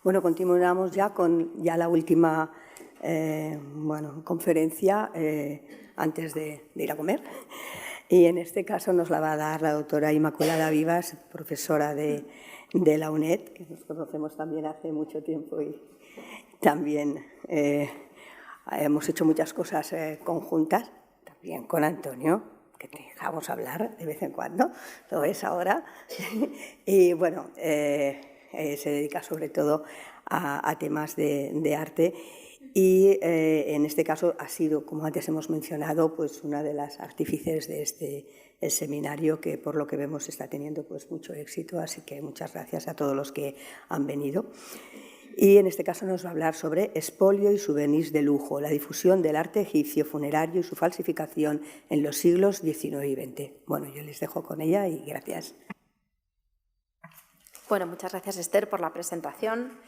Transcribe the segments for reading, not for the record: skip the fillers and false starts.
Bueno, continuamos ya con la última conferencia antes de ir a comer. Y en este caso nos la va a dar la doctora Inmaculada Vivas, profesora de la UNED, que nos conocemos también hace mucho tiempo y también hemos hecho muchas cosas conjuntas, también con Antonio, que te dejamos hablar de vez en cuando, lo es ahora. Y bueno, se dedica sobre todo a temas de arte y en este caso ha sido, como antes hemos mencionado, pues una de las artífices de el seminario, que por lo que vemos está teniendo pues mucho éxito, así que muchas gracias a todos los que han venido. Y en este caso nos va a hablar sobre expolio y souvenirs de lujo, la difusión del arte egipcio funerario y su falsificación en los siglos XIX y XX. Bueno, yo les dejo con ella y gracias. Bueno, muchas gracias, Esther, por la presentación.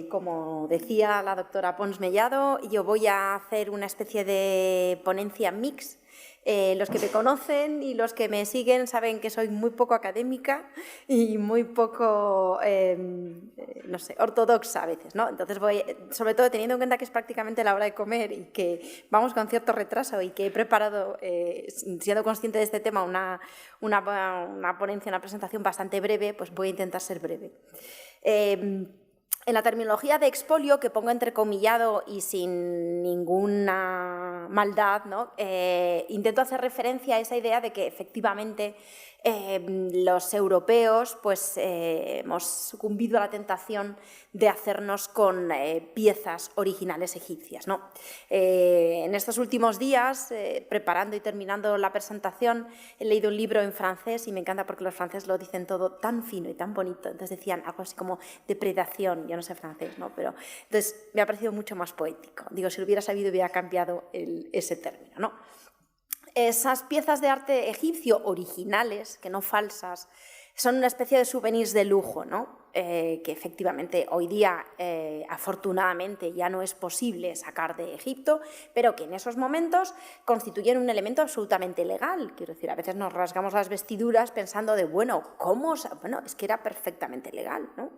Como decía la doctora Pons Mellado, yo voy a hacer una especie de ponencia mix. Los que me conocen y los que me siguen saben que soy muy poco académica y muy poco, no sé, ortodoxa a veces, ¿no? Entonces voy, sobre todo teniendo en cuenta que es prácticamente la hora de comer y que vamos con cierto retraso y que he preparado, siendo consciente de este tema, una ponencia, una presentación bastante breve, pues voy a intentar ser breve. En la terminología de expolio, que pongo entrecomillado y sin ninguna maldad, ¿no? Intento hacer referencia a esa idea de que efectivamente los europeos pues, hemos sucumbido a la tentación de hacernos con piezas originales egipcias, ¿no? En estos últimos días, preparando y terminando la presentación, he leído un libro en francés y me encanta porque los franceses lo dicen todo tan fino y tan bonito. Entonces decían algo así como depredación, yo no sé francés, ¿no? Pero entonces me ha parecido mucho más poético. Digo, si lo hubiera sabido hubiera cambiado ese término, ¿no? Esas piezas de arte egipcio originales, que no falsas, son una especie de souvenirs de lujo, ¿no? Que efectivamente hoy día, afortunadamente, ya no es posible sacar de Egipto, pero que en esos momentos constituyen un elemento absolutamente legal. Quiero decir, a veces nos rasgamos las vestiduras pensando de, bueno, ¿cómo? Bueno, es que era perfectamente legal, ¿no?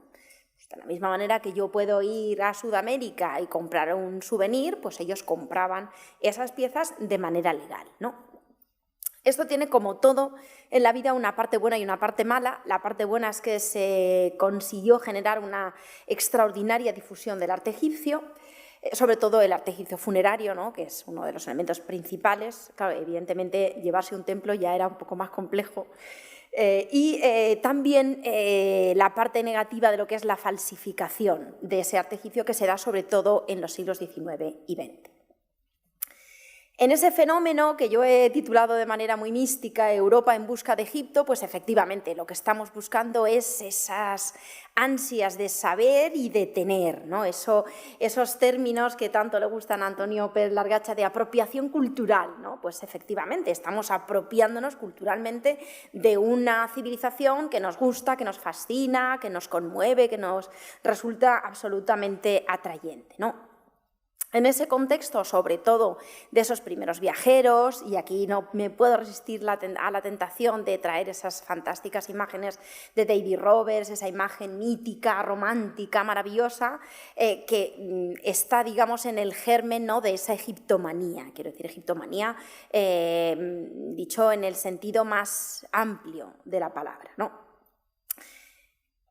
De la misma manera que yo puedo ir a Sudamérica y comprar un souvenir, pues ellos compraban esas piezas de manera legal, ¿no? Esto tiene, como todo en la vida, una parte buena y una parte mala. La parte buena es que se consiguió generar una extraordinaria difusión del arte egipcio, sobre todo el arte egipcio funerario, ¿no? Que es uno de los elementos principales. Claro, evidentemente llevarse un templo ya era un poco más complejo. También la parte negativa de lo que es la falsificación de ese arte egipcio, que se da sobre todo en los siglos XIX y XX. En ese fenómeno que yo he titulado de manera muy mística Europa en busca de Egipto, pues efectivamente lo que estamos buscando es esas ansias de saber y de tener, ¿no? Esos términos que tanto le gustan a Antonio Pérez Largacha de apropiación cultural, ¿no? Pues efectivamente estamos apropiándonos culturalmente de una civilización que nos gusta, que nos fascina, que nos conmueve, que nos resulta absolutamente atrayente, ¿no? En ese contexto, sobre todo de esos primeros viajeros, y aquí no me puedo resistir a la tentación de traer esas fantásticas imágenes de David Roberts, esa imagen mítica, romántica, maravillosa, que está, digamos, en el germen, ¿no?, de esa egiptomanía. Quiero decir, egiptomanía, dicho en el sentido más amplio de la palabra, ¿no?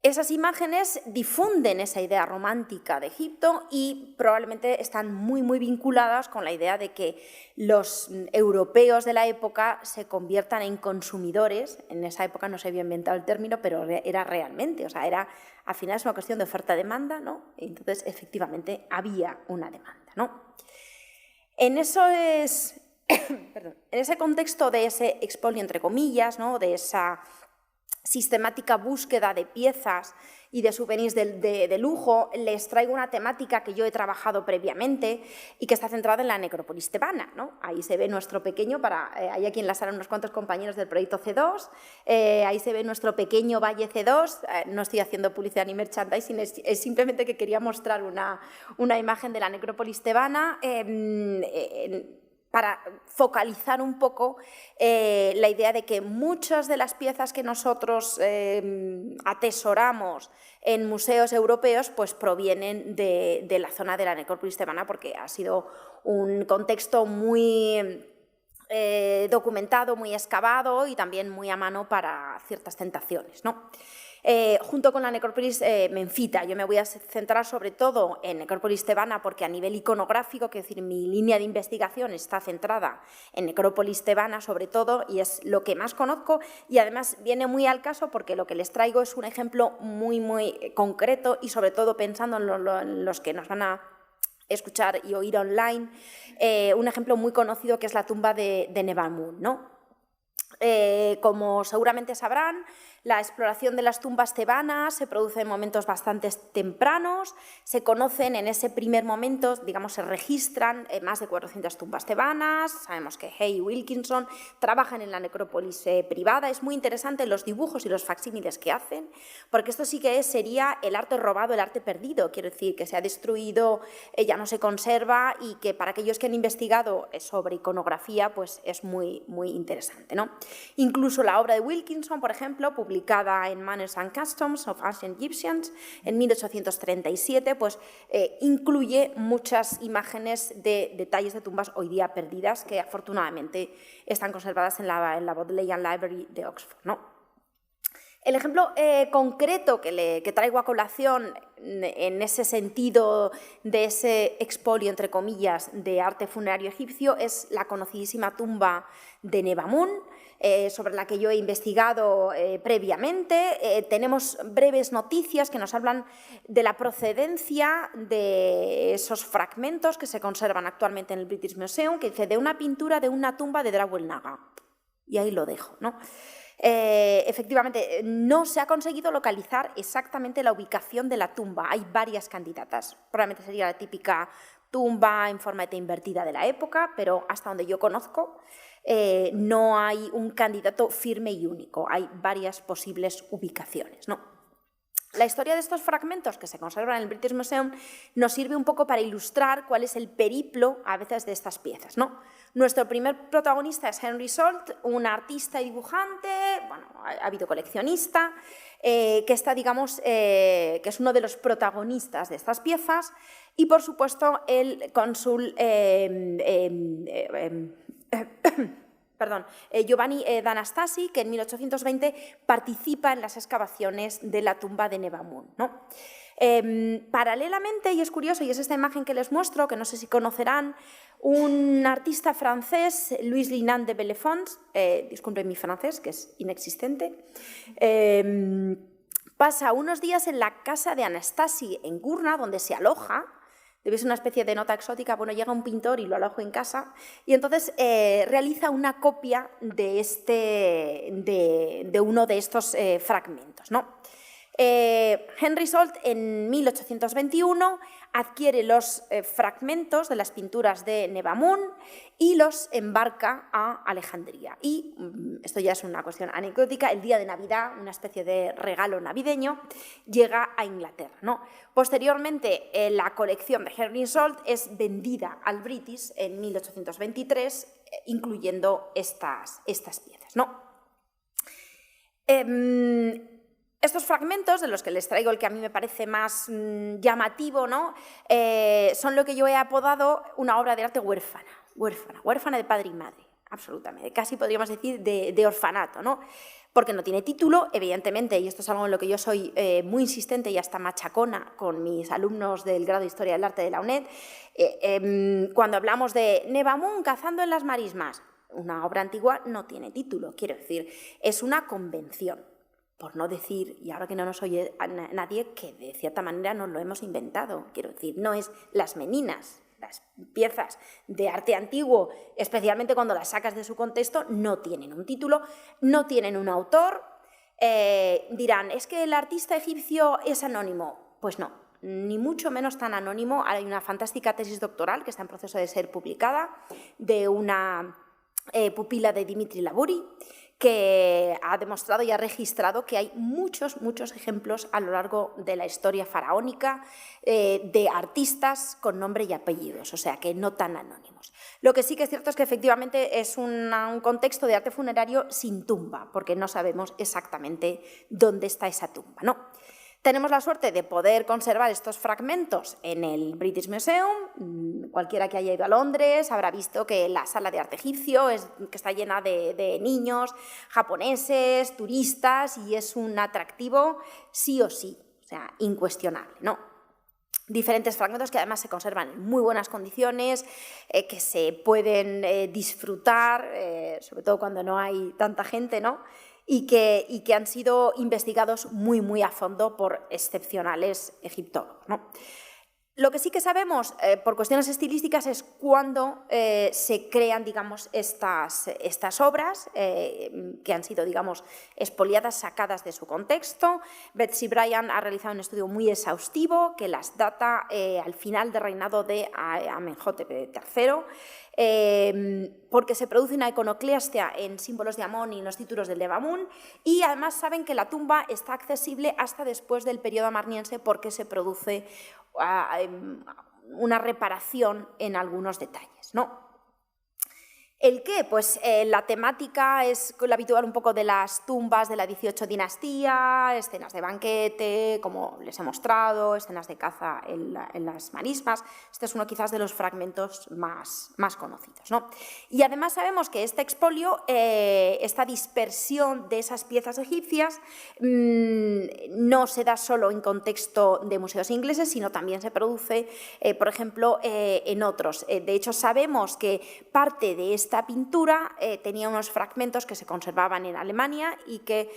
Esas imágenes difunden esa idea romántica de Egipto y probablemente están muy, muy vinculadas con la idea de que los europeos de la época se conviertan en consumidores. En esa época no se había inventado el término, pero era realmente, o sea, al final es una cuestión de oferta-demanda, ¿no? Entonces, efectivamente, había una demanda, ¿no? En ese contexto de ese expolio, entre comillas, ¿no?, de esa sistemática búsqueda de piezas y de souvenirs de lujo, les traigo una temática que yo he trabajado previamente y que está centrada en la necrópolis tebana, ¿no? Ahí se ve nuestro pequeño, hay aquí en la sala unos cuantos compañeros del proyecto C2, ahí se ve nuestro pequeño Valle C2, no estoy haciendo publicidad ni merchandising, es simplemente que quería mostrar una imagen de la necrópolis tebana. para focalizar un poco la idea de que muchas de las piezas que nosotros atesoramos en museos europeos pues provienen de la zona de la necrópolis tebana, porque ha sido un contexto muy documentado, muy excavado y también muy a mano para ciertas tentaciones, ¿no? Junto con la necrópolis menfita. Yo me voy a centrar sobre todo en necrópolis tebana porque a nivel iconográfico, quiero decir, mi línea de investigación está centrada en necrópolis tebana sobre todo y es lo que más conozco y además viene muy al caso porque lo que les traigo es un ejemplo muy concreto y sobre todo pensando en los que nos van a escuchar y oír online, un ejemplo muy conocido que es la tumba de Nebamun, ¿no? Como seguramente sabrán, la exploración de las tumbas tebanas se produce en momentos bastante tempranos, se conocen en ese primer momento, digamos, se registran más de 400 tumbas tebanas, sabemos que Hay y Wilkinson trabajan en la necrópolis privada, es muy interesante los dibujos y los facsímiles que hacen, porque esto sí que sería el arte robado, el arte perdido, quiero decir, que se ha destruido, ya no se conserva y que para aquellos que han investigado sobre iconografía, pues es muy interesante, ¿no? Incluso la obra de Wilkinson, por ejemplo, publicada en Manners and Customs of Ancient Egyptians en 1837, pues incluye muchas imágenes de detalles de tumbas hoy día perdidas que afortunadamente están conservadas en la Bodleian Library de Oxford, ¿no? El ejemplo concreto que traigo a colación en ese sentido de ese expolio, entre comillas, de arte funerario egipcio es la conocidísima tumba de Nebamun, sobre la que yo he investigado previamente. Tenemos breves noticias que nos hablan de la procedencia de esos fragmentos que se conservan actualmente en el British Museum, que dice de una pintura de una tumba de Draw el-Naga. Y ahí lo dejo, ¿no? Efectivamente, no se ha conseguido localizar exactamente la ubicación de la tumba. Hay varias candidatas. Probablemente sería la típica tumba en forma de invertida de la época, pero hasta donde yo conozco no hay un candidato firme y único. Hay varias posibles ubicaciones, ¿no? La historia de estos fragmentos que se conservan en el British Museum nos sirve un poco para ilustrar cuál es el periplo a veces de estas piezas, ¿no? Nuestro primer protagonista es Henry Salt, un artista y dibujante, bueno, ha habido coleccionista, que está, digamos, que es uno de los protagonistas de estas piezas y, por supuesto, el cónsul Giovanni d'Anastasi, que en 1820 participa en las excavaciones de la tumba de Nebamun, ¿no? Paralelamente, y es curioso, y es esta imagen que les muestro, que no sé si conocerán, un artista francés, Louis Linand de Bellefons, disculpen mi francés, que es inexistente, pasa unos días en la casa de Anastasi en Gurna, donde se aloja. Debe ser una especie de nota exótica. Bueno, llega un pintor y lo alojo en casa y entonces realiza una copia de uno de estos fragmentos, ¿no? Henry Salt en 1821 adquiere los fragmentos de las pinturas de Nebamun y los embarca a Alejandría. Y esto ya es una cuestión anecdótica, el día de Navidad, una especie de regalo navideño, llega a Inglaterra, ¿no? Posteriormente, la colección de Henry Salt es vendida al British en 1823, incluyendo estas piezas, ¿no? Estos fragmentos, de los que les traigo el que a mí me parece más llamativo, ¿no? Son lo que yo he apodado una obra de arte huérfana de padre y madre, absolutamente, casi podríamos decir de orfanato, ¿no? Porque no tiene título, evidentemente, y esto es algo en lo que yo soy muy insistente y hasta machacona con mis alumnos del grado de Historia del Arte de la UNED, cuando hablamos de Nebamun cazando en las marismas, una obra antigua no tiene título, quiero decir, es una convención. Por no decir, y ahora que no nos oye nadie, que de cierta manera nos lo hemos inventado. Quiero decir, no es las meninas, las piezas de arte antiguo, especialmente cuando las sacas de su contexto, no tienen un título, no tienen un autor. Dirán, ¿es que el artista egipcio es anónimo? Pues no, ni mucho menos tan anónimo. Hay una fantástica tesis doctoral que está en proceso de ser publicada de una pupila de Dimitri Laburi, que ha demostrado y ha registrado que hay muchos ejemplos a lo largo de la historia faraónica de artistas con nombre y apellidos, o sea, que no tan anónimos. Lo que sí que es cierto es que efectivamente es un contexto de arte funerario sin tumba, porque no sabemos exactamente dónde está esa tumba, ¿no? Tenemos la suerte de poder conservar estos fragmentos en el British Museum. Cualquiera que haya ido a Londres habrá visto que la sala de arte egipcio que está llena de niños japoneses, turistas, y es un atractivo sí o sí, o sea, incuestionable, ¿no? Diferentes fragmentos que además se conservan en muy buenas condiciones, que se pueden disfrutar, sobre todo cuando no hay tanta gente, ¿no? Y que han sido investigados muy a fondo por excepcionales egiptólogos, ¿no? Lo que sí que sabemos por cuestiones estilísticas es cuándo se crean, digamos, estas obras que han sido, digamos, expoliadas, sacadas de su contexto. Betsy Bryan ha realizado un estudio muy exhaustivo que las data al final del reinado de Amenhotep III, porque se produce una iconoclastia en símbolos de Amón y en los títulos del Devamun, y además saben que la tumba está accesible hasta después del periodo amarniense porque se produce una reparación en algunos detalles, ¿no? ¿El qué? Pues la temática es la habitual un poco de las tumbas de la 18 dinastía, escenas de banquete, como les he mostrado, escenas de caza en las marismas. Este es uno quizás de los fragmentos más conocidos, ¿no? Y además sabemos que este expolio, esta dispersión de esas piezas egipcias, no se da solo en contexto de museos ingleses, sino también se produce, por ejemplo, en otros. De hecho, sabemos que parte de esta pintura tenía unos fragmentos que se conservaban en Alemania y que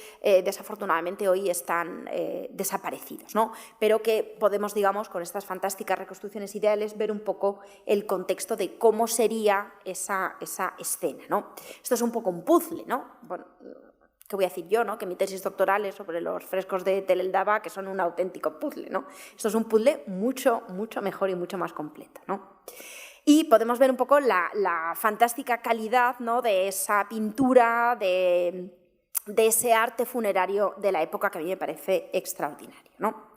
desafortunadamente hoy están desaparecidos, ¿no? Pero que podemos, digamos, con estas fantásticas reconstrucciones ideales, ver un poco el contexto de cómo sería esa escena, ¿no? Esto es un poco un puzzle, ¿no? Bueno, ¿qué voy a decir yo, no? Que mi tesis doctoral es sobre los frescos de Tel el Daba, que son un auténtico puzzle, ¿no? Esto es un puzzle mucho mejor y mucho más completo, ¿no? Y podemos ver un poco la fantástica calidad, ¿no?, de esa pintura, de ese arte funerario de la época, que a mí me parece extraordinario, ¿no?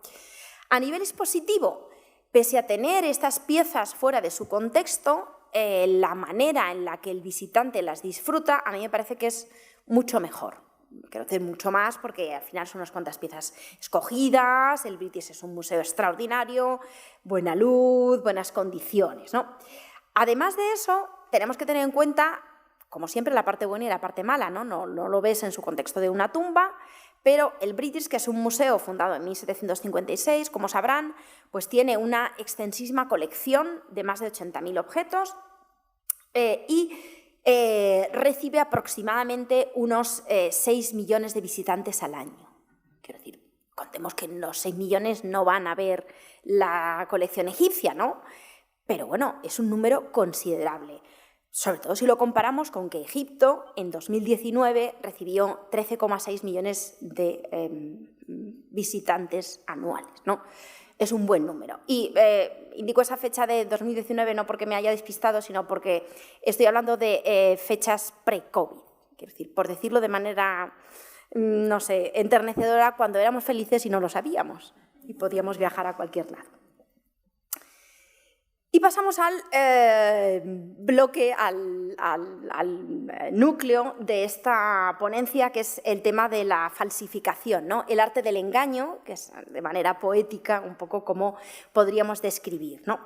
A nivel expositivo, pese a tener estas piezas fuera de su contexto, la manera en la que el visitante las disfruta a mí me parece que es mucho mejor. Quiero decir mucho más porque al final son unas cuantas piezas escogidas, el British es un museo extraordinario, buena luz, buenas condiciones, ¿no? Además de eso, tenemos que tener en cuenta, como siempre, la parte buena y la parte mala, ¿no? No lo ves en su contexto de una tumba, pero el British, que es un museo fundado en 1756, como sabrán, pues tiene una extensísima colección de más de 80.000 objetos y recibe aproximadamente unos 6 millones de visitantes al año. Quiero decir, contemos que los 6 millones no van a ver la colección egipcia, ¿no? Pero bueno, es un número considerable, sobre todo si lo comparamos con que Egipto en 2019 recibió 13,6 millones de visitantes anuales, ¿no? Es un buen número. Y indico esa fecha de 2019 no porque me haya despistado, sino porque estoy hablando de fechas pre-COVID. Quiero decir, por decirlo de manera, no sé, enternecedora, cuando éramos felices y no lo sabíamos y podíamos viajar a cualquier lado. Y pasamos al bloque, al núcleo de esta ponencia, que es el tema de la falsificación, ¿no? El arte del engaño, que es de manera poética un poco como podríamos describir, ¿no?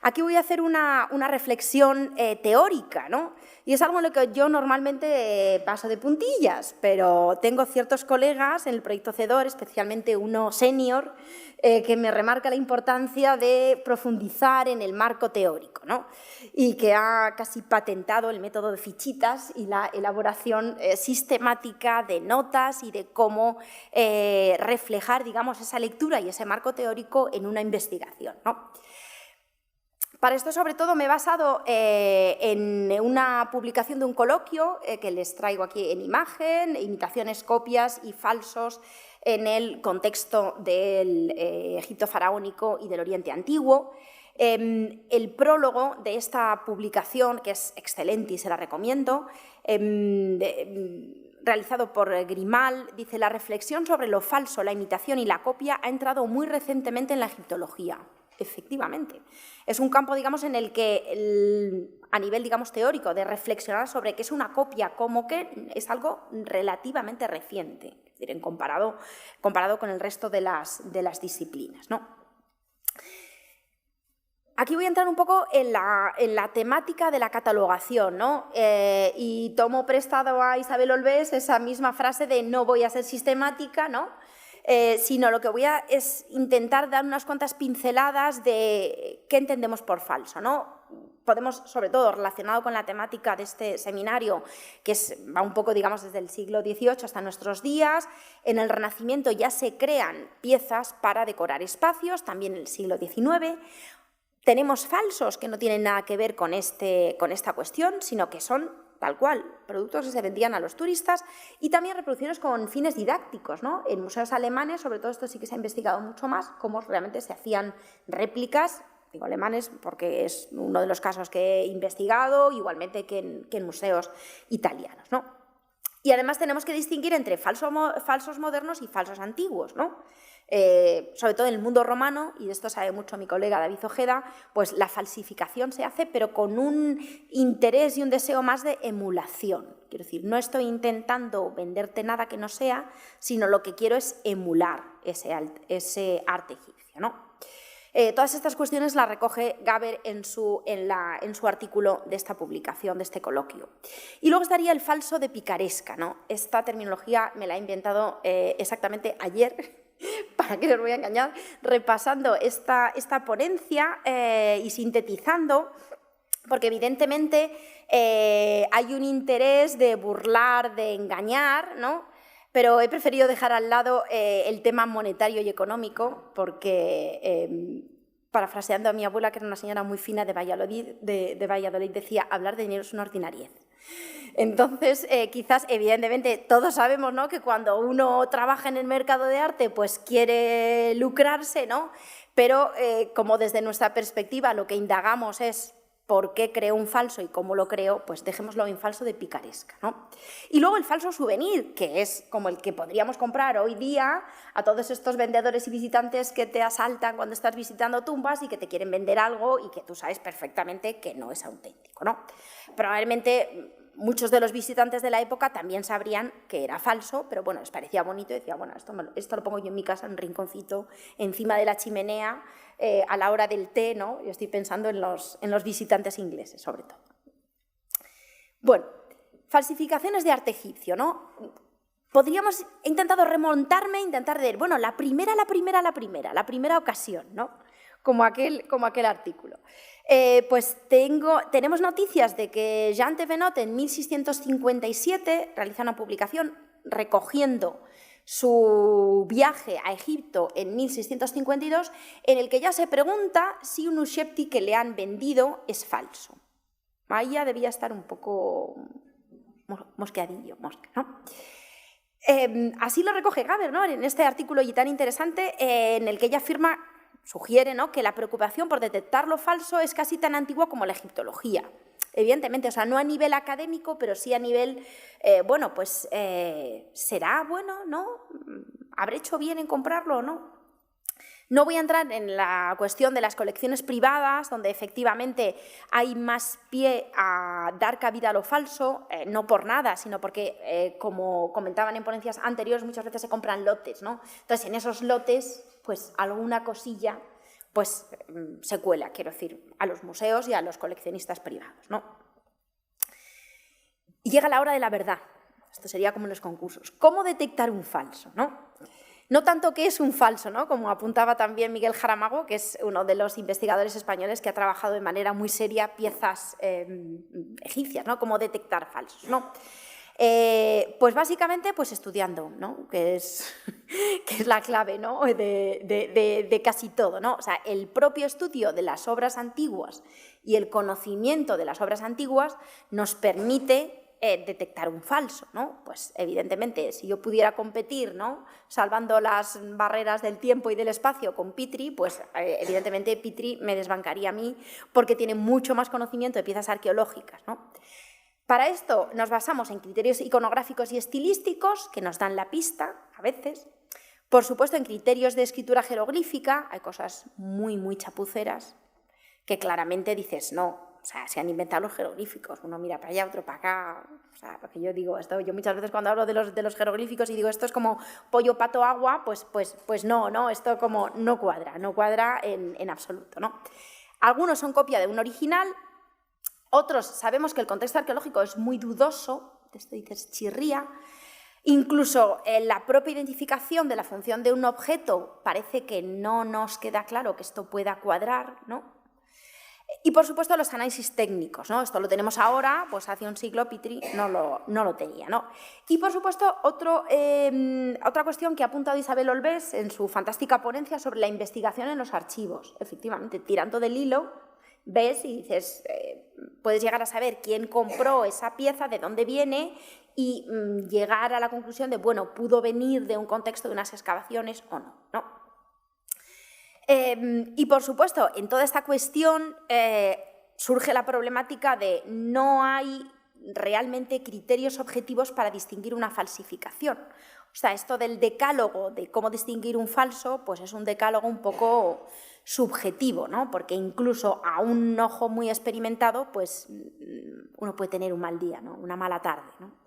Aquí voy a hacer una reflexión teórica, ¿no? Y es algo en lo que yo normalmente paso de puntillas, pero tengo ciertos colegas en el proyecto CEDOR, especialmente uno senior, que me remarca la importancia de profundizar en el marco teórico, ¿no? Y que ha casi patentado el método de fichitas y la elaboración sistemática de notas y de cómo reflejar, digamos, esa lectura y ese marco teórico en una investigación, ¿no? Para esto, sobre todo, me he basado en una publicación de un coloquio que les traigo aquí en imagen, imitaciones, copias y falsos en el contexto del Egipto faraónico y del Oriente Antiguo. El prólogo de esta publicación, que es excelente y se la recomiendo, realizado por Grimal, dice: la reflexión sobre lo falso, la imitación y la copia ha entrado muy recientemente en la egiptología. Efectivamente, es un campo, digamos, en el que a nivel, digamos, teórico, de reflexionar sobre qué es una copia, como que es algo relativamente reciente, es decir, comparado con el resto de las disciplinas, ¿no? Aquí voy a entrar un poco en la temática de la catalogación, ¿no? Y tomo prestado a Isabel Olvés esa misma frase de no voy a ser sistemática, ¿no? Sino lo que voy a es intentar dar unas cuantas pinceladas de qué entendemos por falso, ¿no? Podemos, sobre todo relacionado con la temática de este seminario, que va un poco, digamos, desde el siglo XVIII hasta nuestros días. En el Renacimiento ya se crean piezas para decorar espacios, también en el siglo XIX. Tenemos falsos que no tienen nada que ver con esta cuestión, sino que son tal cual, productos que se vendían a los turistas, y también reproducciones con fines didácticos, ¿no? En museos alemanes, sobre todo esto sí que se ha investigado mucho más, cómo realmente se hacían réplicas, digo alemanes porque es uno de los casos que he investigado, igualmente que en museos italianos, ¿no? Y además tenemos que distinguir entre falsos modernos y falsos antiguos, ¿no? Sobre todo en el mundo romano, y de esto sabe mucho mi colega David Ojeda, pues la falsificación se hace pero con un interés y un deseo más de emulación. Quiero decir, no estoy intentando venderte nada que no sea, sino lo que quiero es emular ese arte egipcio, ¿no? Todas estas cuestiones las recoge Gaber en su artículo de esta publicación, de este coloquio. Y luego estaría el falso de picaresca, ¿no? Esta terminología me la he inventado exactamente ayer, para qué os voy a engañar, repasando esta ponencia y sintetizando, porque evidentemente hay un interés de burlar, de engañar, ¿no? Pero he preferido dejar al lado el tema monetario y económico porque, parafraseando a mi abuela, que era una señora muy fina de Valladolid, decía: hablar de dinero es una ordinariez. Entonces, quizás, evidentemente, todos sabemos, ¿no?, que cuando uno trabaja en el mercado de arte, pues quiere lucrarse, ¿no? Pero como desde nuestra perspectiva lo que indagamos es por qué creo un falso y cómo lo creo, pues dejémoslo en falso de picaresca, ¿no? Y luego el falso souvenir, que es como el que podríamos comprar hoy día a todos estos vendedores y visitantes que te asaltan cuando estás visitando tumbas y que te quieren vender algo y que tú sabes perfectamente que no es auténtico, ¿no? Probablemente muchos de los visitantes de la época también sabrían que era falso, pero bueno, les parecía bonito y decía: bueno, esto lo pongo yo en mi casa, en un rinconcito, encima de la chimenea, a la hora del té, ¿no? Yo estoy pensando en los visitantes ingleses, sobre todo. Bueno, falsificaciones de arte egipcio, ¿no? Podríamos, he intentado remontarme, intentar ver, bueno, la primera ocasión, ¿no? Como aquel artículo. Pues tenemos noticias de que Jean Thévenot en 1657 realiza una publicación recogiendo su viaje a Egipto en 1652, en el que ya se pregunta si un Ushepti que le han vendido es falso. Ahí ya debía estar un poco mosqueadillo, ¿no? Así lo recoge Gaber, ¿no?, en este artículo y tan interesante, en el que ella sugiere, ¿no?, que la preocupación por detectar lo falso es casi tan antigua como la egiptología. Evidentemente, o sea, no a nivel académico, pero sí a nivel, bueno, pues, ¿será bueno, no? ¿Habré hecho bien en comprarlo o no? No voy a entrar en la cuestión de las colecciones privadas, donde efectivamente hay más pie a dar cabida a lo falso, no por nada, sino porque, como comentaban en ponencias anteriores, muchas veces se compran lotes, ¿no? Entonces, en esos lotes, pues alguna cosilla pues se cuela, quiero decir, a los museos y a los coleccionistas privados, ¿no? Y llega la hora de la verdad. Esto sería como en los concursos. ¿Cómo detectar un falso, no? No tanto qué es un falso, ¿no?, como apuntaba también Miguel Jaramago, que es uno de los investigadores españoles que ha trabajado de manera muy seria piezas egipcias, ¿no?, cómo detectar falsos, ¿no? Pues básicamente pues estudiando, ¿no?, que es la clave, ¿no?, de casi todo, ¿no? O sea, el propio estudio de las obras antiguas y el conocimiento de las obras antiguas nos permite detectar un falso, ¿no? Pues evidentemente, si yo pudiera competir, ¿no?, salvando las barreras del tiempo y del espacio con Petrie, pues evidentemente Petrie me desbancaría a mí porque tiene mucho más conocimiento de piezas arqueológicas, ¿no? Para esto nos basamos en criterios iconográficos y estilísticos que nos dan la pista, a veces. Por supuesto, en criterios de escritura jeroglífica, hay cosas muy, muy chapuceras que claramente dices, no, o sea, se han inventado los jeroglíficos, uno mira para allá, otro para acá, o sea, porque yo digo esto, yo muchas veces cuando hablo de los jeroglíficos y digo esto es como pollo, pato, agua, pues no, esto como no cuadra en absoluto, ¿no? Algunos son copia de un original, otros sabemos que el contexto arqueológico es muy dudoso, esto dices chirría, incluso en la propia identificación de la función de un objeto parece que no nos queda claro que esto pueda cuadrar, ¿no? Y por supuesto los análisis técnicos, ¿no? Esto lo tenemos ahora, pues hace un siglo Petrie no lo tenía, ¿no? Y por supuesto otra cuestión que ha apuntado Isabel Olbés en su fantástica ponencia sobre la investigación en los archivos. Efectivamente, tirando del hilo, ves y dices, puedes llegar a saber quién compró esa pieza, de dónde viene y llegar a la conclusión de, bueno, pudo venir de un contexto de unas excavaciones o no, ¿no? Y por supuesto, en toda esta cuestión surge la problemática de no hay realmente criterios objetivos para distinguir una falsificación. O sea, esto del decálogo de cómo distinguir un falso, pues es un decálogo un poco subjetivo, ¿no? Porque incluso a un ojo muy experimentado, pues uno puede tener un mal día, ¿no? Una mala tarde, ¿no?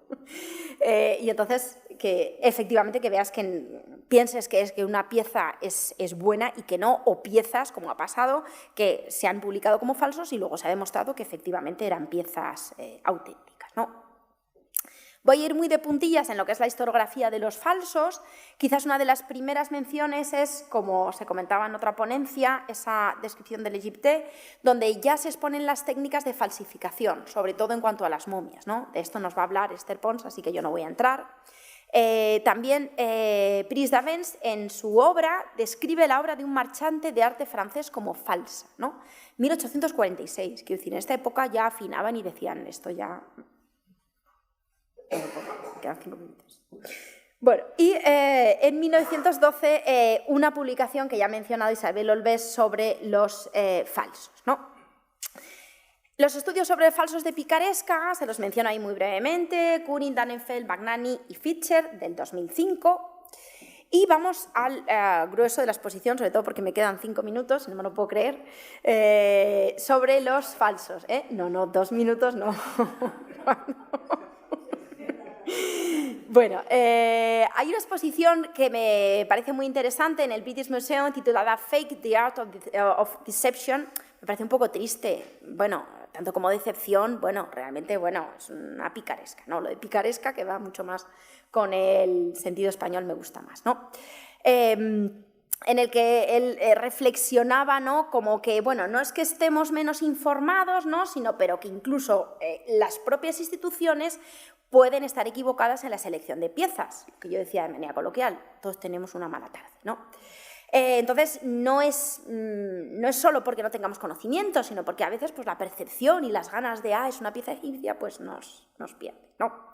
Y entonces, que efectivamente que veas que pienses que una pieza es buena y que no, o piezas, como ha pasado, que se han publicado como falsos y luego se ha demostrado que efectivamente eran piezas auténticas, ¿no? Voy a ir muy de puntillas en lo que es la historiografía de los falsos. Quizás una de las primeras menciones es, como se comentaba en otra ponencia, esa descripción del Egipte, donde ya se exponen las técnicas de falsificación, sobre todo en cuanto a las momias, ¿no? De esto nos va a hablar Esther Pons, así que yo no voy a entrar. También Pris d'Avence, en su obra, describe la obra de un marchante de arte francés como falsa, ¿no? 1846, quiero decir, en esta época ya afinaban y decían esto ya... Quedan 5 minutos. Bueno, y en 1912 una publicación que ya ha mencionado Isabel Olbés sobre los falsos, ¿no? Los estudios sobre falsos de picaresca se los menciono ahí muy brevemente, Kunin, Dannenfeld, Magnani y Fischer del 2005. Y vamos al grueso de la exposición, sobre todo porque me quedan 5 minutos, no me lo puedo creer, sobre los falsos. No, 2 minutos no. Bueno, hay una exposición que me parece muy interesante en el British Museum titulada Fake, the Art of Deception. Me parece un poco triste, bueno, tanto como decepción, bueno, realmente, bueno, es una picaresca, ¿no? Lo de picaresca que va mucho más con el sentido español me gusta más, ¿no? En el que él reflexionaba, ¿no? Como que, bueno, no es que estemos menos informados, ¿no? Sino, pero que incluso las propias instituciones pueden estar equivocadas en la selección de piezas, que yo decía de manera coloquial, todos tenemos una mala tarde, ¿no? Entonces, no es solo porque no tengamos conocimiento, sino porque a veces pues, la percepción y las ganas de, es una pieza egipcia, pues nos pierde, ¿no?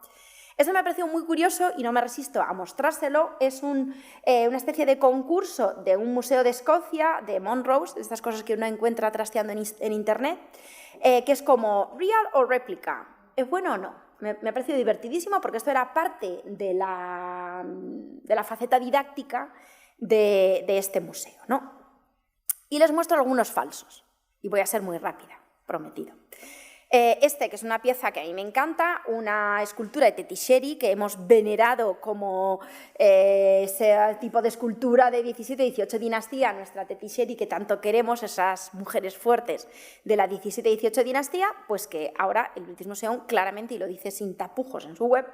Eso me ha parecido muy curioso y no me resisto a mostrárselo. Es una especie de concurso de un museo de Escocia, de Monrose, de estas cosas que uno encuentra trasteando en internet, que es como real o réplica. ¿Es bueno o no? Me ha parecido divertidísimo porque esto era parte de la faceta didáctica de este museo, ¿no? Y les muestro algunos falsos. Y voy a ser muy rápida, prometido. Que es una pieza que a mí me encanta, una escultura de Tetisheri que hemos venerado como ese tipo de escultura de 17 y 18 dinastía, nuestra Tetisheri que tanto queremos, esas mujeres fuertes de la 17 y 18 dinastía, pues que ahora el British Museum claramente, y lo dice sin tapujos en su web,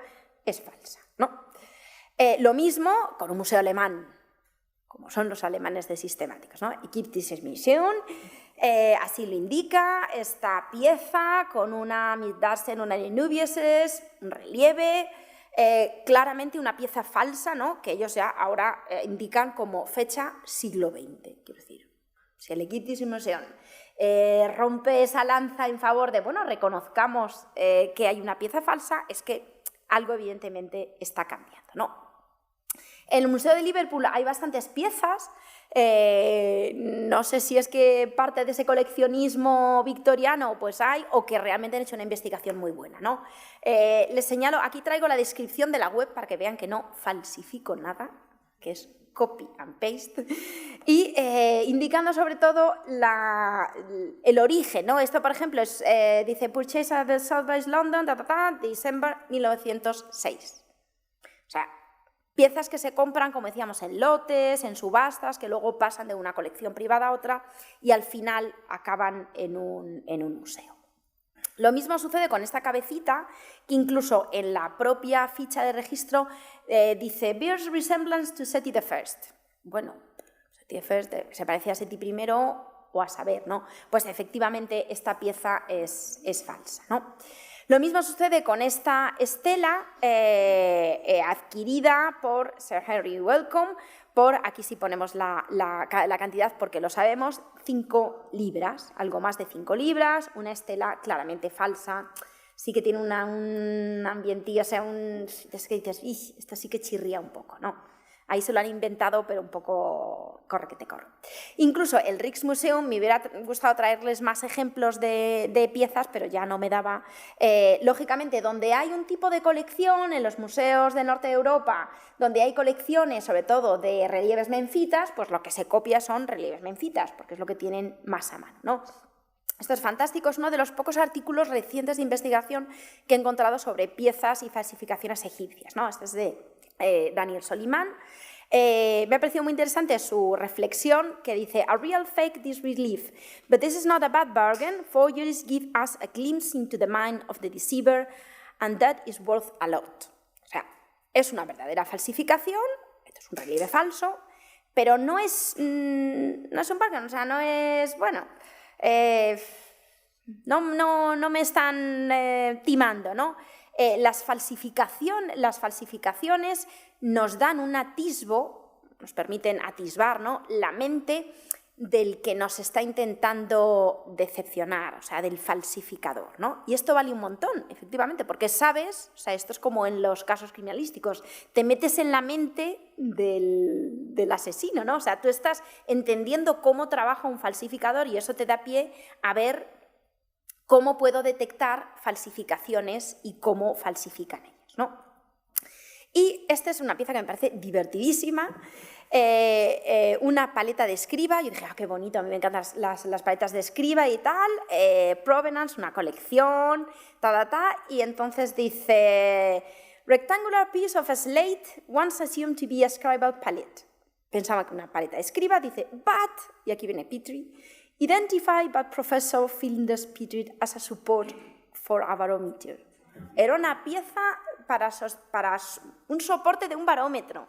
es falsa, ¿no? Lo mismo con un museo alemán, como son los alemanes de sistemáticos, ¿no? Egyptisches Museum, así lo indica, esta pieza con una Mitdarsen, una Nubieses, un relieve, claramente una pieza falsa, ¿no? Que ellos ya ahora indican como fecha siglo XX, quiero decir. Si el Egyptisch Museum rompe esa lanza en favor de, bueno, reconozcamos que hay una pieza falsa, es que algo evidentemente está cambiando, ¿no? En el Museo de Liverpool hay bastantes piezas, no sé si es que parte de ese coleccionismo victoriano pues hay, o que realmente han hecho una investigación muy buena, ¿no? Les señalo, aquí traigo la descripción de la web para que vean que no falsifico nada, que es copy and paste, y indicando sobre todo el origen, ¿no? Esto, por ejemplo, es, dice Purchase at the Sotheby's London, December 1906. O sea, piezas que se compran, como decíamos, en lotes, en subastas, que luego pasan de una colección privada a otra y al final acaban en un museo. Lo mismo sucede con esta cabecita, que incluso en la propia ficha de registro dice «Bears resemblance to Seti I». Bueno, Seti I se parece a Seti I o a saber, ¿no? Pues efectivamente esta pieza es falsa, ¿no? Lo mismo sucede con esta estela adquirida por Sir Henry Wellcome por, aquí sí ponemos la cantidad porque lo sabemos, 5 libras, algo más de 5 libras, una estela claramente falsa, sí que tiene un ambientillo, o sea, es que dices, esto sí que chirría un poco, ¿no? Ahí se lo han inventado, pero un poco corre que te corre. Incluso el Rijksmuseum, me hubiera gustado traerles más ejemplos de piezas, pero ya no me daba. Lógicamente, donde hay un tipo de colección, en los museos del norte de Europa, donde hay colecciones, sobre todo de relieves menfitas, pues lo que se copia son relieves menfitas, porque es lo que tienen más a mano, ¿no? Esto es fantástico, es uno de los pocos artículos recientes de investigación que he encontrado sobre piezas y falsificaciones egipcias, ¿no? Este es de Daniel Soliman. Me ha parecido muy interesante su reflexión que dice «A real fake disbelief, but this is not a bad bargain, for years give us a glimpse into the mind of the deceiver and that is worth a lot». O sea, es una verdadera falsificación, esto es un relieve falso, pero no es un bargain, o sea, no es, bueno, no me están timando, ¿no? Las falsificaciones nos dan un atisbo, nos permiten atisbar, ¿no?, la mente del que nos está intentando decepcionar, o sea, del falsificador, ¿no? Y esto vale un montón, efectivamente, porque sabes, o sea, esto es como en los casos criminalísticos, te metes en la mente del asesino, ¿no? O sea, tú estás entendiendo cómo trabaja un falsificador y eso te da pie a ver cómo puedo detectar falsificaciones y cómo falsifican ellos, ¿no? Y esta es una pieza que me parece divertidísima, una paleta de escriba. Yo dije, qué bonito, a mí me encantan las paletas de escriba y tal, Provenance, una colección, y entonces dice rectangular piece of a slate once assumed to be a scribal palette. Pensaba que una paleta de escriba, dice but, y aquí viene Petrie, identified by Professor Flinders Petrie as a support for a barometer. Era una pieza para un soporte de un barómetro.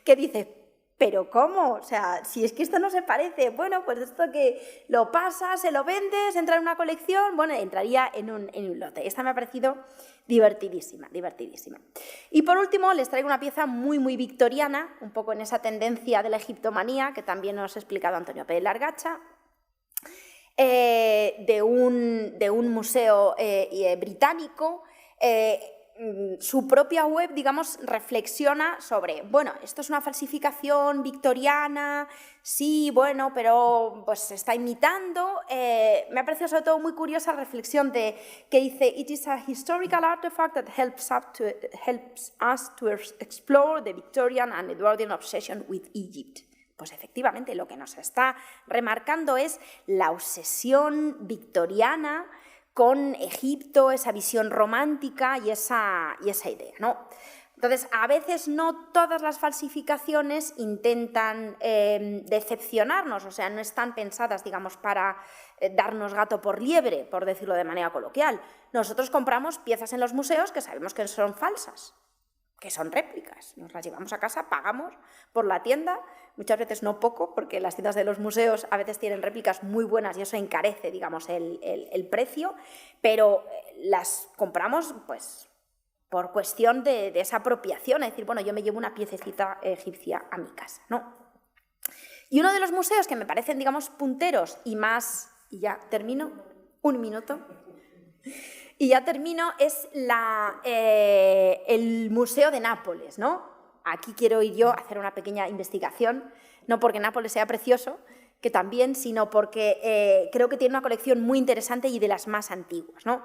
Que dice, ¿pero cómo? O sea, si es que esto no se parece. Bueno, pues esto que lo pasas, se lo vendes, entra en una colección, bueno, entraría en un lote. Esta me ha parecido divertidísima, divertidísima. Y por último, les traigo una pieza muy, muy victoriana, un poco en esa tendencia de la egiptomanía, que también nos ha explicado Antonio Pérez Largacha, de un museo británico. Su propia web, digamos, reflexiona sobre, bueno, esto es una falsificación victoriana, sí, bueno, pero pues se está imitando. Me ha parecido sobre todo muy curiosa la reflexión que dice «It is a historical artifact that helps us to explore the Victorian and Edwardian obsession with Egypt». Pues efectivamente lo que nos está remarcando es la obsesión victoriana con Egipto, esa visión romántica y esa idea, ¿no? Entonces, a veces no todas las falsificaciones intentan decepcionarnos, o sea, no están pensadas, digamos, para darnos gato por liebre, por decirlo de manera coloquial. Nosotros compramos piezas en los museos que sabemos que son falsas, que son réplicas, nos las llevamos a casa, pagamos por la tienda, muchas veces no poco, porque las tiendas de los museos a veces tienen réplicas muy buenas y eso encarece, digamos, el precio, pero las compramos pues por cuestión de esa apropiación, es decir, bueno, yo me llevo una piececita egipcia a mi casa, ¿no? Y uno de los museos que me parecen, digamos, punteros y más, y ya termino, un minuto, y ya termino, es el Museo de Nápoles, ¿no? Aquí quiero ir yo a hacer una pequeña investigación, no porque Nápoles sea precioso, que también, sino porque creo que tiene una colección muy interesante y de las más antiguas, ¿no?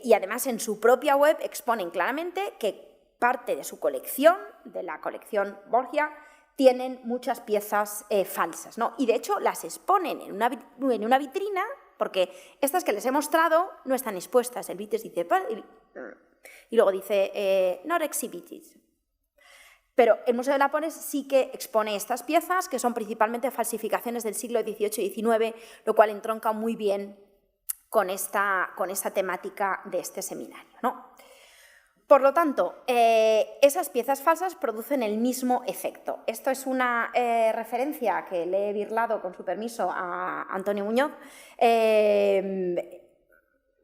Y además en su propia web exponen claramente que parte de su colección, de la colección Borgia, tienen muchas piezas falsas, ¿no? Y de hecho las exponen en una vitrina, porque estas que les he mostrado no están expuestas. El Vites dice, y luego dice, not exhibited. Pero el Museo de Nápoles sí que expone estas piezas, que son principalmente falsificaciones del siglo XVIII y XIX, lo cual entronca muy bien con esta temática de este seminario, ¿no? Por lo tanto, esas piezas falsas producen el mismo efecto. Esto es una referencia que le he birlado, con su permiso, a Antonio Muñoz,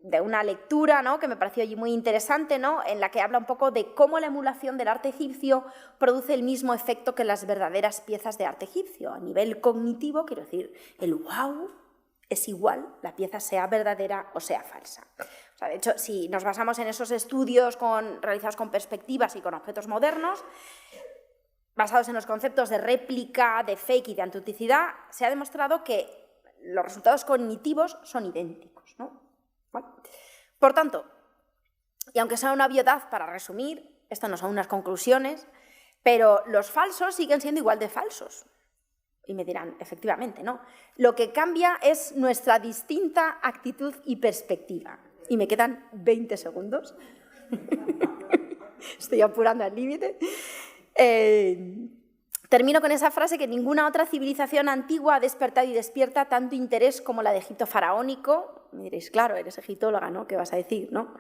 de una lectura, ¿no?, que me pareció allí muy interesante, ¿no?, en la que habla un poco de cómo la emulación del arte egipcio produce el mismo efecto que las verdaderas piezas de arte egipcio. A nivel cognitivo, quiero decir, el wow es igual, la pieza sea verdadera o sea falsa. O sea, de hecho, si nos basamos en esos estudios realizados con perspectivas y con objetos modernos, basados en los conceptos de réplica, de fake y de autenticidad, se ha demostrado que los resultados cognitivos son idénticos, ¿no? Bueno, por tanto, y aunque sea una obviedad para resumir, esto no son unas conclusiones, pero los falsos siguen siendo igual de falsos. Y me dirán, efectivamente, ¿no? Lo que cambia es nuestra distinta actitud y perspectiva. Y me quedan 20 segundos. Estoy apurando al límite. Termino con esa frase que ninguna otra civilización antigua ha despertado y despierta tanto interés como la de Egipto faraónico. Me diréis, claro, eres egiptóloga, ¿no? ¿Qué vas a decir, no?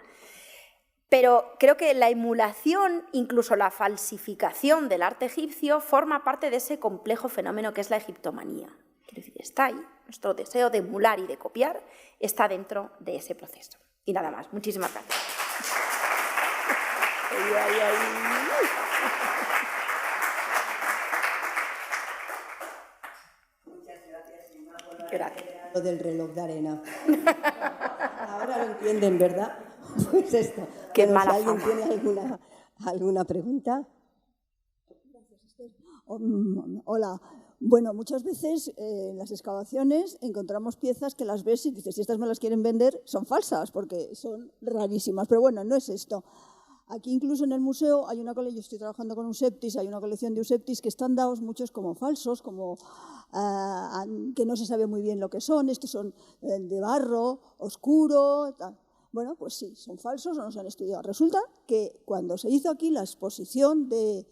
Pero creo que la emulación, incluso la falsificación del arte egipcio, forma parte de ese complejo fenómeno que es la egiptomanía. Quiero decir, está ahí, nuestro deseo de emular y de copiar está dentro de ese proceso. Y nada más, muchísimas gracias. Gracias. Lo del reloj de arena. Ahora lo entienden, ¿verdad? Pues esto. Qué Pero mala si alguien fama. tiene alguna pregunta. Hola. Bueno, muchas veces en las excavaciones encontramos piezas que las ves y dices, si estas me las quieren vender, son falsas, porque son rarísimas. Pero bueno, no es esto. Aquí incluso en el museo hay una colección, yo estoy trabajando con Eusebtis, hay una colección de Eusebtis que están dados muchos como falsos, como que no se sabe muy bien lo que son, estos son de barro, oscuro, tal. Bueno, pues sí, son falsos o no se han estudiado. Resulta que cuando se hizo aquí la exposición de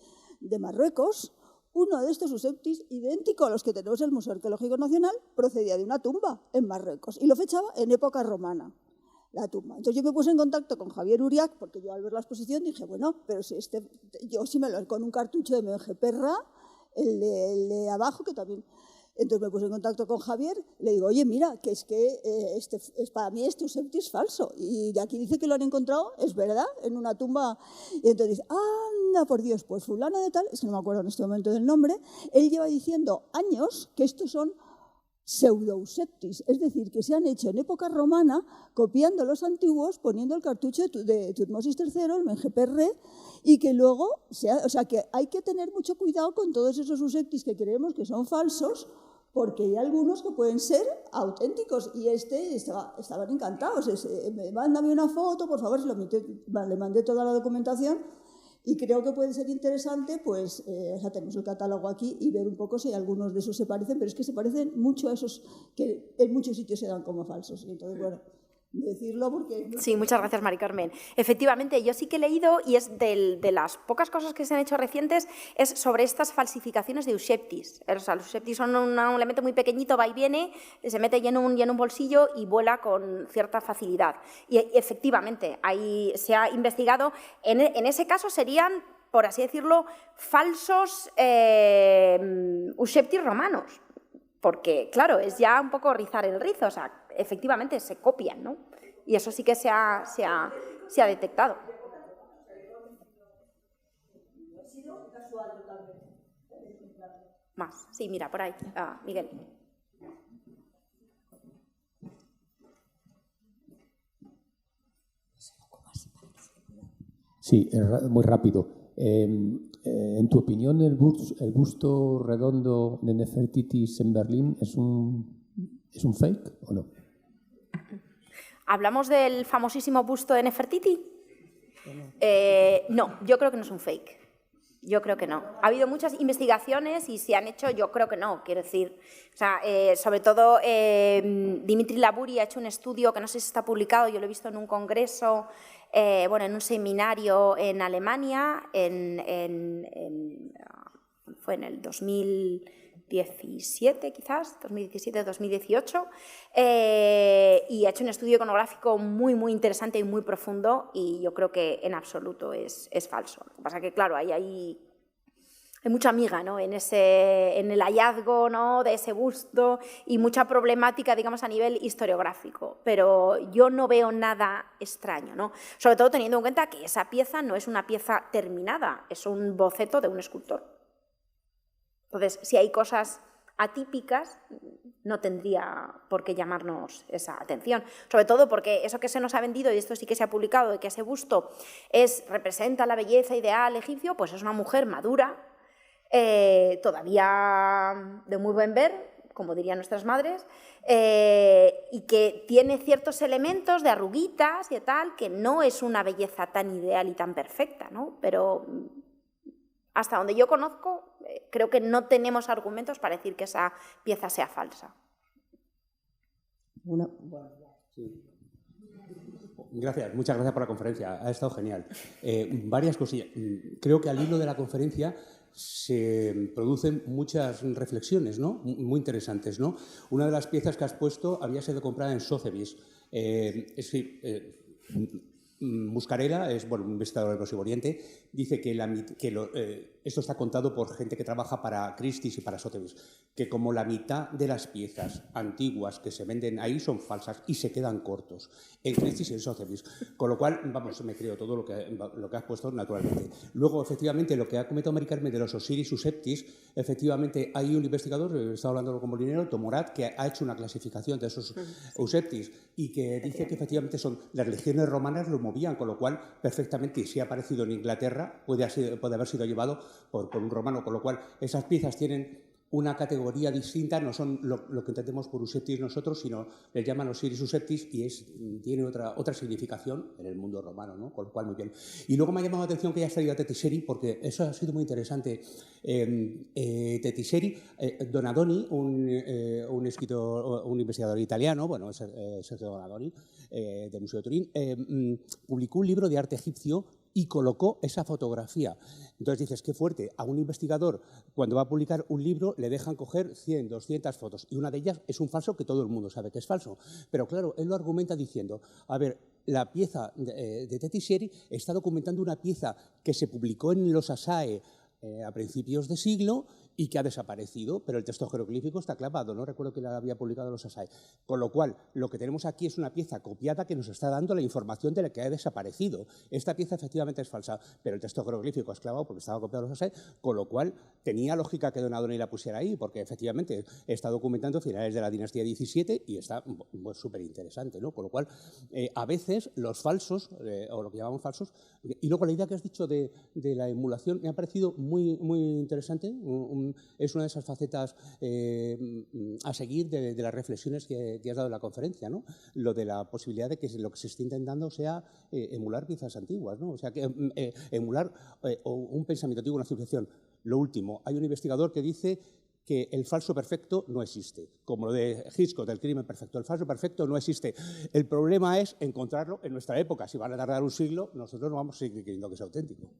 Marruecos, uno de estos Eusebtis, idéntico a los que tenemos en el Museo Arqueológico Nacional, procedía de una tumba en Marruecos y lo fechaba en época romana. La tumba. Entonces yo me puse en contacto con Javier Uriach, porque yo al ver la exposición dije, bueno, pero si yo sí me lo con un cartucho de Menge Perra, el de abajo, que también. Entonces me puse en contacto con Javier, le digo, oye, mira, que es que para mí este Eusebtis es falso. Y de aquí dice que lo han encontrado, es verdad, en una tumba. Y entonces dice, anda, por Dios, pues fulano de tal, es que no me acuerdo en este momento del nombre, él lleva diciendo años que estos son pseudo-Eusebtis, es decir, que se han hecho en época romana, copiando los antiguos, poniendo el cartucho de Tutmosis III, el Menge Perre, y que luego, o sea, que hay que tener mucho cuidado con todos esos Eusebtis que creemos que son falsos, porque hay algunos que pueden ser auténticos, y estaban encantados. Mándame una foto, por favor, le mandé toda la documentación. Y creo que puede ser interesante, pues, tenemos el catálogo aquí y ver un poco si algunos de esos se parecen, pero es que se parecen mucho a esos que en muchos sitios se dan como falsos. Y entonces, bueno, decirlo porque... Sí, muchas gracias, Mari Carmen. Efectivamente, yo sí que he leído, y es de las pocas cosas que se han hecho recientes, es sobre estas falsificaciones de Eusebtis. O sea, los Eusebtis son un elemento muy pequeñito, va y viene, se mete ya en un bolsillo y vuela con cierta facilidad. Y efectivamente, ahí se ha investigado, en ese caso serían, por así decirlo, falsos Eusebtis romanos. Porque, claro, es ya un poco rizar el rizo, o sea, efectivamente se copian, ¿no? Y eso sí que se ha detectado. Más. Sí, mira, por ahí. Miguel. Sí, muy rápido. En tu opinión, ¿el busto redondo de Nefertitis en Berlín es un fake o no? ¿Hablamos del famosísimo busto de Nefertiti? No, yo creo que no es un fake. Yo creo que no. Ha habido muchas investigaciones y se han hecho, yo creo que no, quiero decir. O sea, sobre todo Dimitri Laburi ha hecho un estudio que no sé si está publicado, yo lo he visto en un congreso, bueno, en un seminario en Alemania, fue en el 2017 quizás, 2017-2018, y ha hecho un estudio iconográfico muy, muy interesante y muy profundo, y yo creo que en absoluto es falso. Lo que pasa es que, claro, hay mucha miga, ¿no?, en el hallazgo, ¿no?, de ese busto, y mucha problemática, digamos, a nivel historiográfico, pero yo no veo nada extraño, ¿no?, sobre todo teniendo en cuenta que esa pieza no es una pieza terminada, es un boceto de un escultor. Entonces, si hay cosas atípicas, no tendría por qué llamarnos esa atención. Sobre todo porque eso que se nos ha vendido, y esto sí que se ha publicado, de que ese busto representa la belleza ideal egipcio, pues es una mujer madura, todavía de muy buen ver, como dirían nuestras madres, y que tiene ciertos elementos de arruguitas y tal, que no es una belleza tan ideal y tan perfecta, ¿no? Pero hasta donde yo conozco, creo que no tenemos argumentos para decir que esa pieza sea falsa. Sí. Gracias, muchas gracias por la conferencia, ha estado genial. Varias cosillas. Creo que al hilo de la conferencia se producen muchas reflexiones, ¿no?, muy interesantes, ¿no? Una de las piezas que has puesto había sido comprada en Sotheby's. Muscarella, es un investigador del Próximo Oriente, dice que esto está contado por gente que trabaja para Christie's y para Sotheby's, que como la mitad de las piezas antiguas que se venden ahí son falsas y se quedan cortos en Christie's y en Sotheby's, con lo cual, vamos, me creo todo lo que has puesto naturalmente. Luego, efectivamente, lo que ha comentado Mari Carmen de los Osiris Useptis, efectivamente hay un investigador, he estado hablando con Molinero, Tomorat, que ha hecho una clasificación de esos Useptis y que dice que efectivamente las legiones romanas lo movían, con lo cual perfectamente, si ha aparecido en Inglaterra, puede haber sido llevado por un romano, con lo cual esas piezas tienen una categoría distinta, no son lo que entendemos por Useptis nosotros, sino les llaman Osiris Useptis y tiene otra significación en el mundo romano, ¿no? Con lo cual muy bien. Y luego me ha llamado la atención que hayas traído a Tettiseri, porque eso ha sido muy interesante. Tettiseri, Donadoni, un escritor, un investigador italiano, bueno, Sergio Donadoni, del Museo de Turín, publicó un libro de arte egipcio y colocó esa fotografía. Entonces dices, qué fuerte, a un investigador cuando va a publicar un libro le dejan coger 100, 200 fotos y una de ellas es un falso que todo el mundo sabe que es falso. Pero claro, él lo argumenta diciendo, a ver, la pieza de Tettiseri está documentando una pieza que se publicó en los Asae a principios de siglo y que ha desaparecido, pero el texto jeroglífico está clavado, no recuerdo que la había publicado los Asae. Con lo cual, lo que tenemos aquí es una pieza copiada que nos está dando la información de la que ha desaparecido. Esta pieza efectivamente es falsa, pero el texto jeroglífico es clavado porque estaba copiado los Asae, con lo cual tenía lógica que Donadoni la pusiera ahí, porque efectivamente está documentando finales de la dinastía XVII y está súper interesante, ¿no? Con lo cual, a veces los falsos, o lo que llamamos falsos, y luego la idea que has dicho de la emulación me ha parecido muy, muy interesante. Es una de esas facetas a seguir de las reflexiones que has dado en la conferencia, ¿no? Lo de la posibilidad de que lo que se esté intentando sea emular piezas antiguas, ¿no? O sea, que emular un pensamiento antiguo, una civilización. Lo último, hay un investigador que dice que el falso perfecto no existe. Como lo de Hitchcock, del crimen perfecto. El falso perfecto no existe. El problema es encontrarlo en nuestra época. Si van a tardar un siglo, nosotros no vamos a seguir creyendo que es auténtico.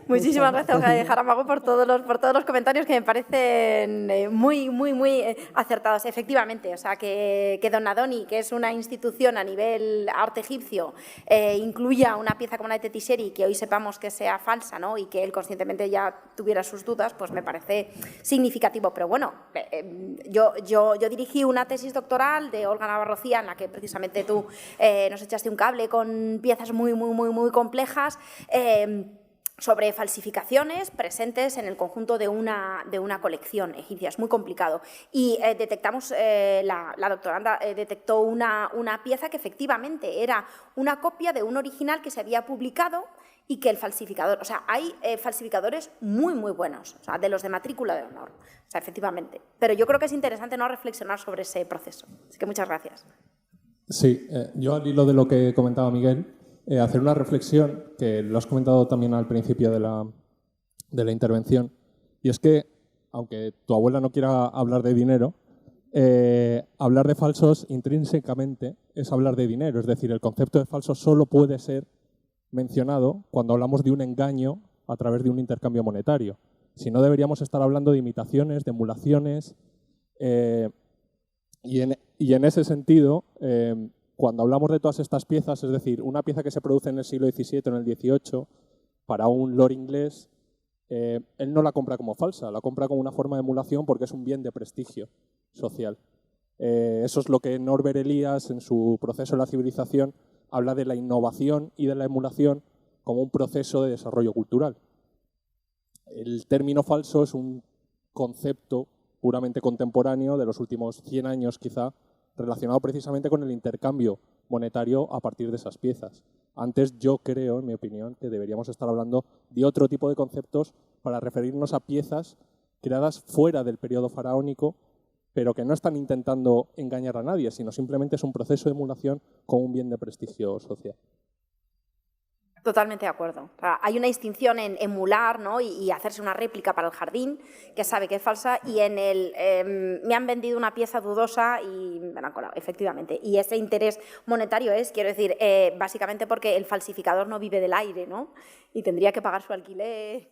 Muchísimas gracias, Jaramago, por todos los comentarios que me parecen muy, muy, muy acertados. Efectivamente, o sea, que Donadoni, que es una institución a nivel arte egipcio, incluya una pieza como la de Tettiseri, que hoy sepamos que sea falsa, ¿no?, y que él conscientemente ya tuviera sus dudas, pues me parece significativo. Pero bueno, yo dirigí una tesis doctoral de Olga Navarrocía, en la que precisamente tú nos echaste un cable con piezas muy, muy, muy, muy complejas. sobre falsificaciones presentes en el conjunto de una colección egipcia. Es muy complicado. Y detectamos, la doctoranda detectó una pieza que efectivamente era una copia de un original que se había publicado y que el falsificador, o sea, hay falsificadores muy, muy buenos, o sea, de los de matrícula de honor, o sea, efectivamente. Pero yo creo que es interesante no reflexionar sobre ese proceso. Así que muchas gracias. Sí, yo al hilo de lo que comentaba Miguel, hacer una reflexión, que lo has comentado también al principio de la intervención, y es que, aunque tu abuela no quiera hablar de dinero, hablar de falsos intrínsecamente es hablar de dinero, es decir, el concepto de falso solo puede ser mencionado cuando hablamos de un engaño a través de un intercambio monetario. Si no, deberíamos estar hablando de imitaciones, de emulaciones, y en ese sentido, cuando hablamos de todas estas piezas, es decir, una pieza que se produce en el siglo XVII, en el XVIII, para un lord inglés, él no la compra como falsa, la compra como una forma de emulación porque es un bien de prestigio social. Eso es lo que Norbert Elias, en su proceso de la civilización, habla de la innovación y de la emulación como un proceso de desarrollo cultural. El término falso es un concepto puramente contemporáneo de los últimos 100 años quizá, relacionado precisamente con el intercambio monetario a partir de esas piezas. Antes yo creo, en mi opinión, que deberíamos estar hablando de otro tipo de conceptos para referirnos a piezas creadas fuera del periodo faraónico, pero que no están intentando engañar a nadie, sino simplemente es un proceso de emulación con un bien de prestigio social. Totalmente de acuerdo. O sea, hay una distinción en emular, ¿no? y hacerse una réplica para el jardín, que sabe que es falsa, y en el me han vendido una pieza dudosa y me la han colado, efectivamente. Y ese interés monetario es, quiero decir, básicamente porque el falsificador no vive del aire, ¿no? Y tendría que pagar su alquiler.